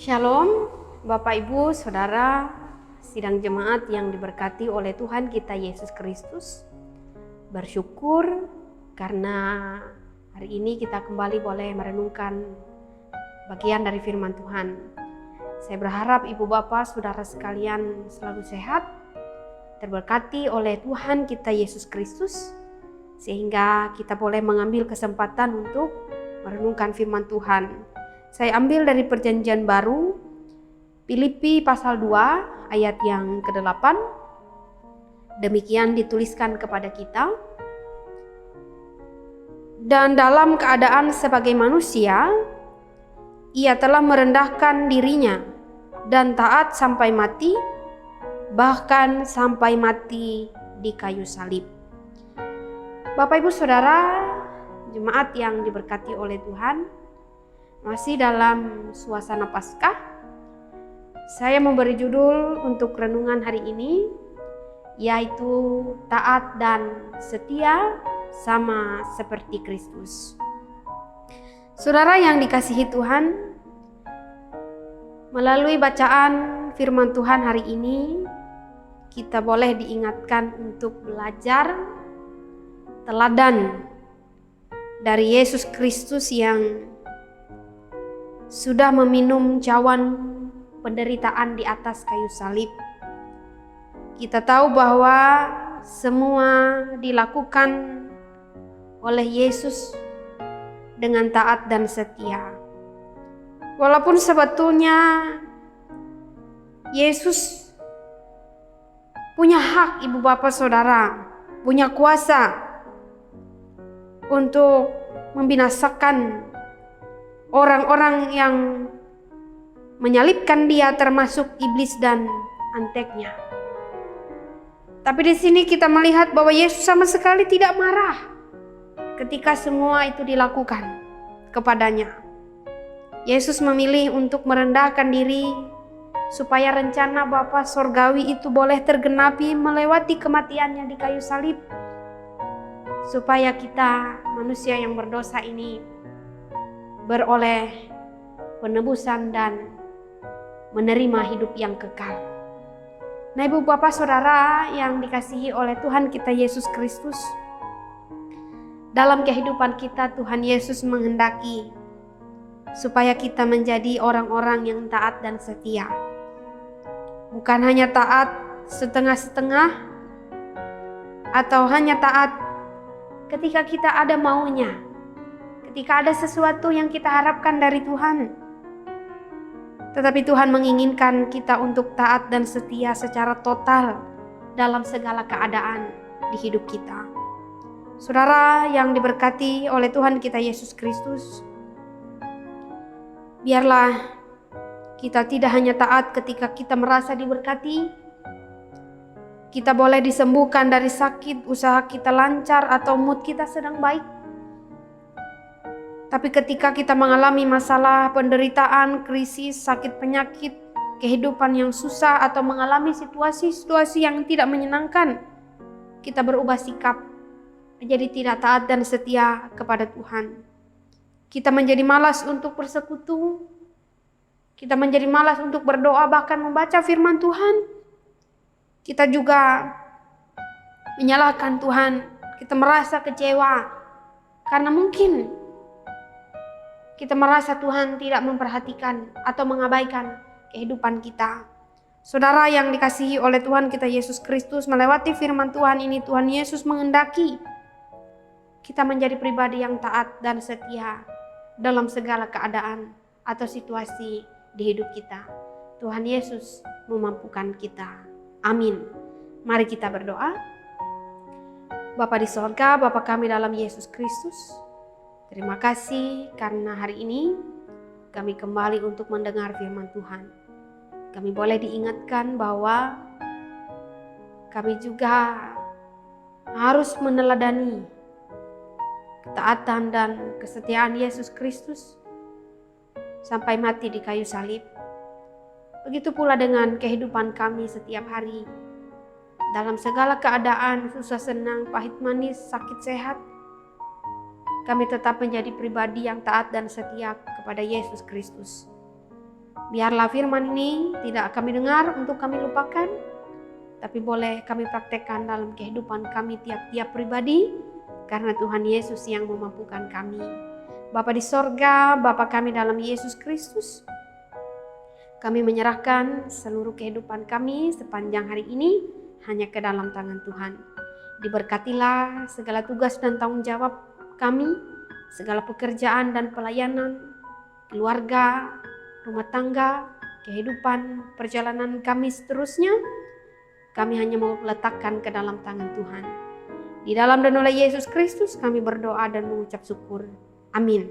Shalom, Bapak Ibu, Saudara, sidang jemaat yang diberkati oleh Tuhan kita Yesus Kristus. Bersyukur karena hari ini kita kembali boleh merenungkan bagian dari firman Tuhan. Saya berharap Ibu Bapak, Saudara sekalian selalu sehat, terberkati oleh Tuhan kita Yesus Kristus, sehingga kita boleh mengambil kesempatan untuk merenungkan firman Tuhan. Saya ambil dari Perjanjian Baru, Filipi pasal 2 ayat yang ke-8. Demikian dituliskan kepada kita. Dan dalam keadaan sebagai manusia, ia telah merendahkan dirinya dan taat sampai mati, bahkan sampai mati di kayu salib. Bapak Ibu Saudara, jemaat yang diberkati oleh Tuhan, masih dalam suasana Paskah, saya memberi judul untuk renungan hari ini, yaitu taat dan setia sama seperti Kristus. Saudara yang dikasihi Tuhan, melalui bacaan firman Tuhan hari ini, kita boleh diingatkan untuk belajar teladan dari Yesus Kristus yang sudah meminum cawan penderitaan di atas kayu salib. Kita tahu bahwa semua dilakukan oleh Yesus dengan taat dan setia. Walaupun sebetulnya Yesus punya hak, Ibu Bapak Saudara, punya kuasa untuk membinasakan orang-orang yang menyalibkan dia, termasuk iblis dan anteknya. Tapi di sini kita melihat bahwa Yesus sama sekali tidak marah ketika semua itu dilakukan kepadanya. Yesus memilih untuk merendahkan diri supaya rencana Bapa Sorgawi itu boleh tergenapi melewati kematiannya di kayu salib, supaya kita manusia yang berdosa ini beroleh penebusan dan menerima hidup yang kekal. Nah, Ibu Bapak Saudara yang dikasihi oleh Tuhan kita Yesus Kristus, dalam kehidupan kita Tuhan Yesus menghendaki supaya kita menjadi orang-orang yang taat dan setia. Bukan hanya taat setengah-setengah atau hanya taat ketika kita ada maunya, ketika ada sesuatu yang kita harapkan dari Tuhan. Tetapi Tuhan menginginkan kita untuk taat dan setia secara total dalam segala keadaan di hidup kita. Saudara yang diberkati oleh Tuhan kita Yesus Kristus, biarlah kita tidak hanya taat ketika kita merasa diberkati, kita boleh disembuhkan dari sakit, usaha kita lancar, atau mood kita sedang baik. Tapi ketika kita mengalami masalah, penderitaan, krisis, sakit penyakit, kehidupan yang susah, atau mengalami situasi-situasi yang tidak menyenangkan, kita berubah sikap menjadi tidak taat dan setia kepada Tuhan. Kita menjadi malas untuk bersekutu, kita menjadi malas untuk berdoa, bahkan membaca firman Tuhan. Kita juga menyalahkan Tuhan, kita merasa kecewa karena mungkin kita merasa Tuhan tidak memperhatikan atau mengabaikan kehidupan kita. Saudara yang dikasihi oleh Tuhan kita Yesus Kristus, melewati firman Tuhan ini, Tuhan Yesus menghendaki kita menjadi pribadi yang taat dan setia dalam segala keadaan atau situasi di hidup kita. Tuhan Yesus memampukan kita. Amin. Mari kita berdoa. Bapa di sorga, Bapa kami dalam Yesus Kristus, terima kasih karena hari ini kami kembali untuk mendengar firman Tuhan. Kami boleh diingatkan bahwa kami juga harus meneladani ketaatan dan kesetiaan Yesus Kristus sampai mati di kayu salib. Begitu pula dengan kehidupan kami setiap hari. Dalam segala keadaan, susah senang, pahit manis, sakit sehat, kami tetap menjadi pribadi yang taat dan setia kepada Yesus Kristus. Biarlah firman ini tidak kami dengar untuk kami lupakan, tapi boleh kami praktekkan dalam kehidupan kami tiap-tiap pribadi, karena Tuhan Yesus yang memampukan kami. Bapa di sorga, Bapa kami dalam Yesus Kristus, kami menyerahkan seluruh kehidupan kami sepanjang hari ini hanya ke dalam tangan Tuhan. Diberkatilah segala tugas dan tanggung jawab kami, segala pekerjaan dan pelayanan, keluarga, rumah tangga, kehidupan, perjalanan kami seterusnya. Kami hanya mau letakkan ke dalam tangan Tuhan. Di dalam dan oleh Yesus Kristus kami berdoa dan mengucap syukur. Amin.